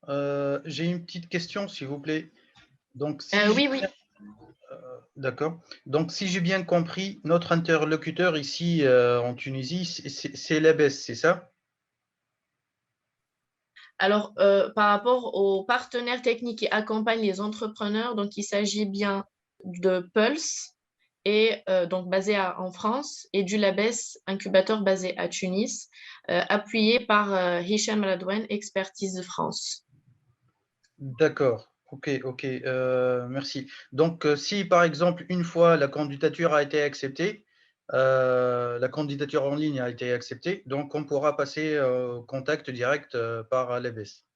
J'ai une petite question, s'il vous plaît. Donc, Oui. d'accord. Donc, si j'ai bien compris, notre interlocuteur ici en Tunisie, c'est l'ABES, c'est ça? Alors, par rapport aux partenaires techniques qui accompagnent les entrepreneurs, donc il s'agit bien de Pulse, et donc basé en France, et du Labes, incubateur basé à Tunis, appuyé par Hicham Radouane, Expertise France. D'accord. Ok, merci. Donc, si par exemple, une fois la candidature a été acceptée, la candidature en ligne a été acceptée, donc on pourra passer contact direct par l'ABS.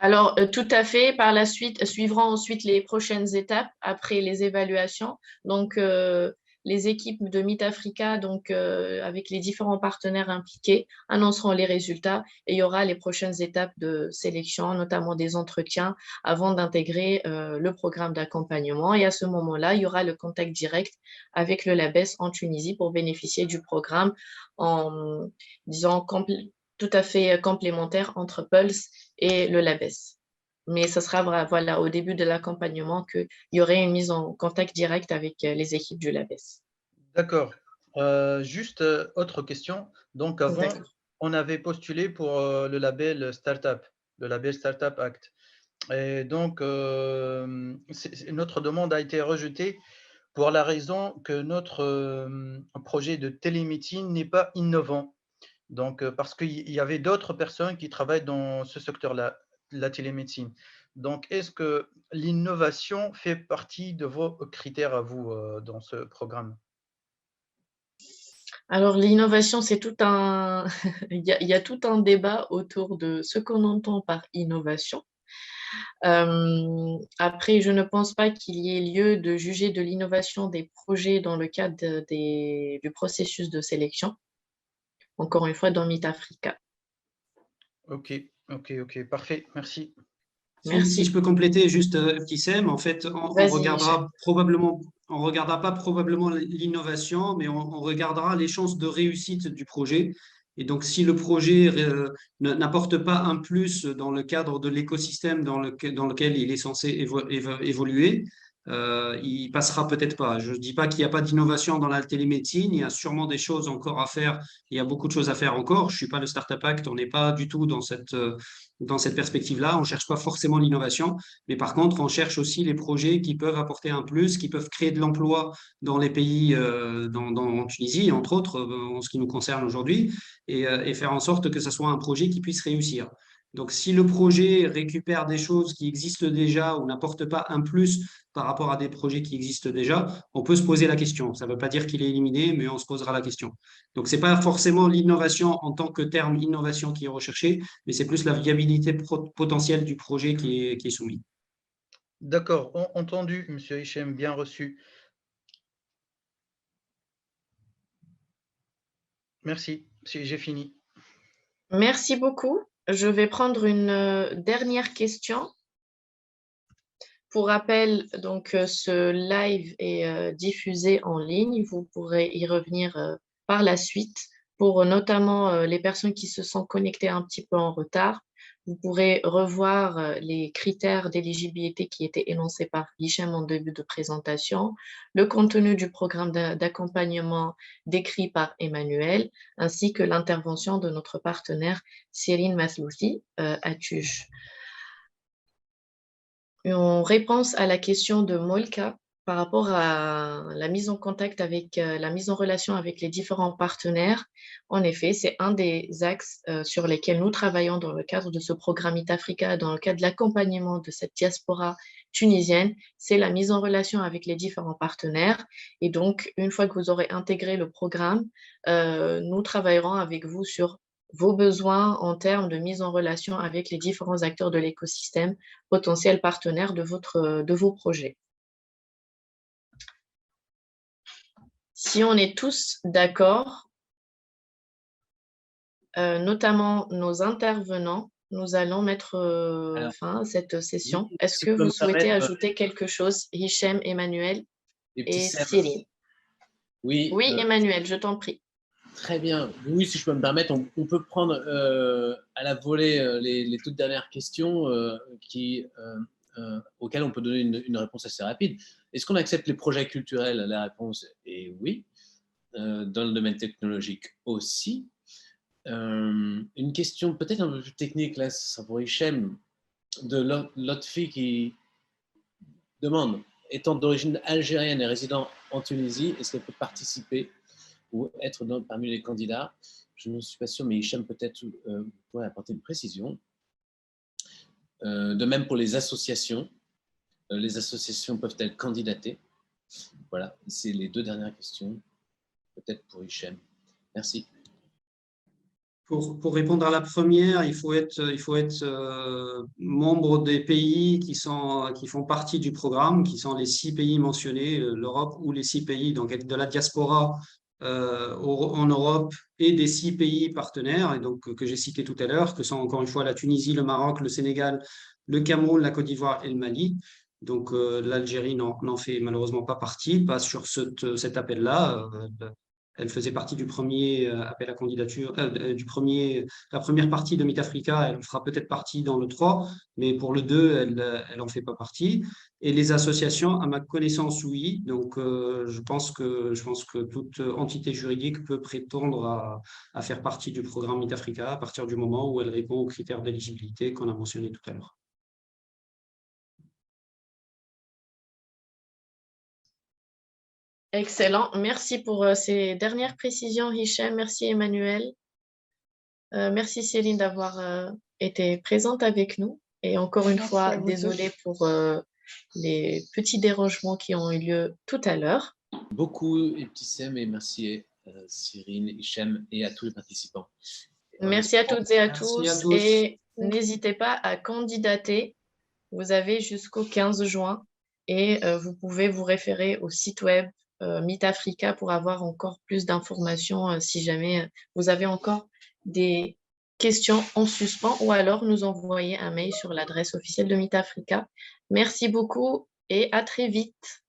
Alors, tout à fait. Par la suite, suivront ensuite les prochaines étapes après les évaluations. Donc, les équipes de Meet Africa, donc avec les différents partenaires impliqués, annonceront les résultats et il y aura les prochaines étapes de sélection, notamment des entretiens, avant d'intégrer le programme d'accompagnement. Et à ce moment-là, il y aura le contact direct avec le LABES en Tunisie pour bénéficier du programme en, disons, tout à fait complémentaire entre Pulse et le LABES. Mais ce sera voilà, au début de l'accompagnement qu'il y aurait une mise en contact direct avec les équipes du LABES. D'accord. Juste autre question. Donc, avant, on avait postulé pour le label Startup, le label Startup Act. Et donc, notre demande a été rejetée pour la raison que notre projet de télémédecine n'est pas innovant. Donc, parce qu'il y avait d'autres personnes qui travaillent dans ce secteur-là, la télémédecine. Donc, est-ce que l'innovation fait partie de vos critères à vous dans ce programme? Alors, l'innovation, c'est tout un... il y a tout un débat autour de ce qu'on entend par innovation. Après, je ne pense pas qu'il y ait lieu de juger de l'innovation des projets dans le cadre du processus de sélection. Encore une fois, dans Meet Africa. Ok, parfait, merci. Si je peux compléter juste Tissem, en fait, on regardera pas probablement l'innovation, mais on regardera les chances de réussite du projet. Et donc, si le projet n'apporte pas un plus dans le cadre de l'écosystème dans lequel il est censé évoluer, il passera peut-être pas. Je ne dis pas qu'il n'y a pas d'innovation dans la télémédecine, il y a sûrement des choses encore à faire, il y a beaucoup de choses à faire encore. Je ne suis pas le Startup Act, on n'est pas du tout dans cette perspective-là. On ne cherche pas forcément l'innovation, mais par contre, on cherche aussi les projets qui peuvent apporter un plus, qui peuvent créer de l'emploi dans les pays, en Tunisie, entre autres, en ce qui nous concerne aujourd'hui, et faire en sorte que ce soit un projet qui puisse réussir. Donc, si le projet récupère des choses qui existent déjà ou n'apporte pas un plus par rapport à des projets qui existent déjà, on peut se poser la question. Ça ne veut pas dire qu'il est éliminé, mais on se posera la question. Donc, ce n'est pas forcément l'innovation en tant que terme innovation qui est recherché, mais c'est plus la viabilité potentielle du projet qui est soumis. D'accord, entendu, Monsieur Hichem, bien reçu. Merci, j'ai fini. Merci beaucoup. Je vais prendre une dernière question. Pour rappel, donc, ce live est diffusé en ligne. Vous pourrez y revenir par la suite. Pour notamment les personnes qui se sont connectées un petit peu en retard, vous pourrez revoir les critères d'éligibilité qui étaient énoncés par Hichem en début de présentation, le contenu du programme d'accompagnement décrit par Emmanuel, ainsi que l'intervention de notre partenaire Cyrine Maslouthi à TUJ. En réponse à la question de Molka par rapport à la mise en contact avec la mise en relation avec les différents partenaires, en effet, c'est un des axes sur lesquels nous travaillons dans le cadre de ce programme Meet Africa, dans le cadre de l'accompagnement de cette diaspora tunisienne, c'est la mise en relation avec les différents partenaires. Et donc, une fois que vous aurez intégré le programme, nous travaillerons avec vous sur vos besoins en termes de mise en relation avec les différents acteurs de l'écosystème, potentiels partenaires de vos projets. Si on est tous d'accord, notamment nos intervenants, nous allons mettre fin à cette session. Est-ce que vous souhaitez ajouter quelque chose, Hichem, Emmanuel? et Céline. Oui, Emmanuel, je t'en prie. Très bien. Oui, si je peux me permettre, on peut prendre à la volée les toutes dernières questions auxquelles on peut donner une réponse assez rapide. Est-ce qu'on accepte les projets culturels? La réponse est oui. Dans le domaine technologique aussi. Une question peut-être un peu plus technique, là, ce sera pour Hichem, de Lotfi qui demande, étant d'origine algérienne et résidant en Tunisie, est-ce qu'elle peut participer ou être parmi les candidats? Je ne suis pas sûr, mais Hichem peut-être pourrait apporter une précision. De même pour les associations peuvent-elles candidater? Voilà, c'est les deux dernières questions, peut-être pour Hichem. Merci. Pour répondre à la première, il faut être membre des pays qui font partie du programme, qui sont les 6 pays mentionnés, l'Europe ou les 6 pays, donc être de la diaspora en Europe et des 6 pays partenaires, et donc, que j'ai cités tout à l'heure, que sont encore une fois la Tunisie, le Maroc, le Sénégal, le Cameroun, la Côte d'Ivoire et le Mali. Donc l'Algérie n'en fait malheureusement pas partie, pas sur cet appel-là. Elle faisait partie du premier appel à candidature, la première partie de Meet Africa. Elle fera peut-être partie dans le 3, mais pour le 2, elle n'en fait pas partie. Et les associations, à ma connaissance, oui. Donc, je pense que toute entité juridique peut prétendre à faire partie du programme Meet Africa à partir du moment où elle répond aux critères d'éligibilité qu'on a mentionnés tout à l'heure. Excellent. Merci pour ces dernières précisions, Hichem. Merci, Emmanuel. Merci, Céline, d'avoir été présente avec nous. Et encore une fois, désolée pour les petits dérangements qui ont eu lieu tout à l'heure. Beaucoup, Ebtissem, et merci Cyrine, Hichem et à tous les participants. Merci à toutes et à tous. Et n'hésitez pas à candidater. Vous avez jusqu'au 15 juin et vous pouvez vous référer au site web Meet Africa pour avoir encore plus d'informations si jamais vous avez encore des questions en suspens, ou alors nous envoyer un mail sur l'adresse officielle de Meet Africa. Merci beaucoup et à très vite.